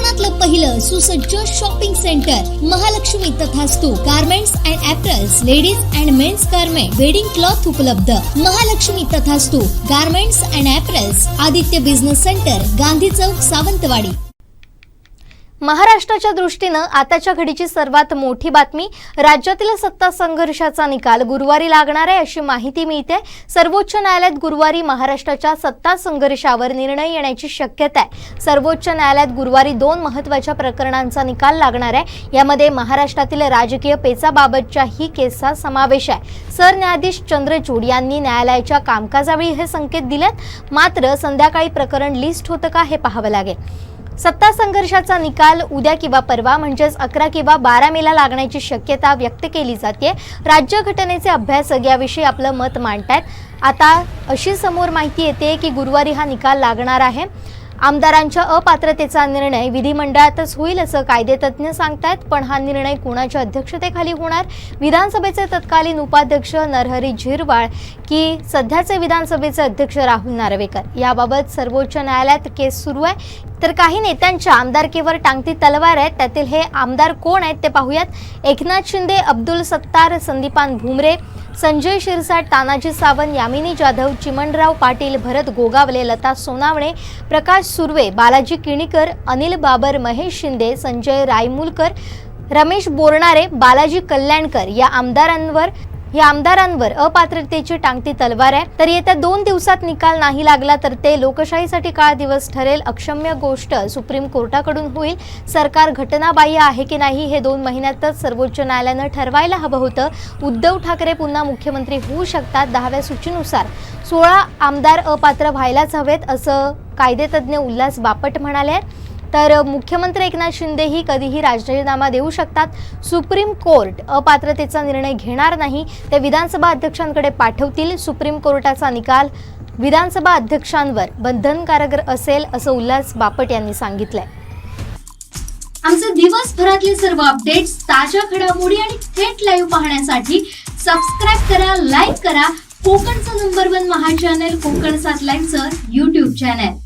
कोकणातलं पहिलं सुसज्ज shopping centre Mahalaxmi Tathastu garments and apparels, ladies and men's garment, wedding cloth उपलब्ध. Mahalaxmi Tathastu garments and apparels, Aditya business centre, Gandhi Chowk, Sawantwadi. महाराष्ट्राच्या दृष्टीनं आताच्या घडीची सर्वात मोठी बातमी, राज्यातील सत्ता संघर्षाचा निकाल गुरुवारी लागणार आहे अशी माहिती मिळते. सर्वोच्च न्यायालयात गुरुवारी महाराष्ट्राच्या सत्ता संघर्षावर निर्णय येण्याची शक्यता आहे. सर्वोच्च न्यायालयात गुरुवारी 2 महत्त्वाच्या प्रकरणांचा निकाल लागणार आहे. यामध्ये महाराष्ट्रातील राजकीय पेचाबाबतच्या ही केसचा समावेश आहे. सरन्यायाधीश चंद्रचूड यांनी न्यायालयाच्या कामकाजावेळी हे संकेत दिलेत. मात्र संध्याकाळी प्रकरण लिस्ट होतं का हे पाहावं लागेल. सत्ता संघर्षाचा निकाल उद्या किंवा परवा म्हणजेच 11 किंवा 12 मेला लागण्याची शक्यता व्यक्त केली जाते. राज्यघटनेचे अभ्यासक याविषयी आपलं मत मांडतायत. आता अशी समोर माहिती येते की गुरुवारी हा निकाल लागणार आहे. आमदारांच्या अपात्रतेचा निर्णय विधिमंडळातच होईल असं कायदेतज्ञ सांगतायत. पण हा निर्णय कुणाच्या अध्यक्षतेखाली होणार? विधानसभेचे तत्कालीन उपाध्यक्ष नरहरी झिरवाळ की सध्याचे विधानसभेचे अध्यक्ष राहुल नार्वेकर? याबाबत सर्वोच्च न्यायालयात केस सुरू आहे. तर काही नेत्यांच्या आमदारकीवर टांगती तलवार आहे. त्यातील हे आमदार कोण आहेत ते पाहूयात. एकनाथ शिंदे, अब्दुल सत्तार, संदीपान भुमरे, संजय शिरसाट, तानाजी सावंत, यामिनी जाधव, चिमणराव पाटील, भरत गोगावले, लता सोनावणे, प्रकाश सुर्वे, बालाजी किणीकर, अनिल बाबर, महेश शिंदे, संजय रायमुलकर, रमेश बोरणारे, बालाजी कल्याणकर या आमदारांवर अपात्रतेची टांगती तलवार आहे. तर येत्या 2 दिवसात निकाल नाही लागला तर ते लोकशाहीसाठी काळा दिवस ठरेल. अक्षम्य गोष्ट सुप्रीम कोर्टाकडून होईल. सरकार घटनाबाह्य आहे की नाही हे 2 महिन्यातच सर्वोच्च न्यायालयानं ठरवायला हवं होतं. उद्धव ठाकरे पुन्हा मुख्यमंत्री होऊ शकतात. 10व्या सूचीनुसार 16 आमदार अपात्र व्हायलाच हवेत असं कायदेतज्ञ उल्हास बापट म्हणाले. तर मुख्यमंत्री एकनाथ शिंदेही कधीही राजीनामा देऊ शकतात. सुप्रीम कोर्ट अपात्रतेचा निर्णय घेणार नाही, ते विधानसभा अध्यक्षांकडे पाठवतील. सुप्रीम कोर्टाचा निकाल विधानसभा अध्यक्षांवर बंधनकारक असेल असं उल्हास बापट यांनी सांगितलंय. आमचे दिवसभरातले सर्व अपडेट्स, ताज्या घडामोडी आणि थेट लाईव्ह पाहण्यासाठी सबस्क्राईब करा, लाईक करा कोकणचं नंबर 1 महा चॅनल कोकण 7 लाईव्हचं YouTube चॅनल.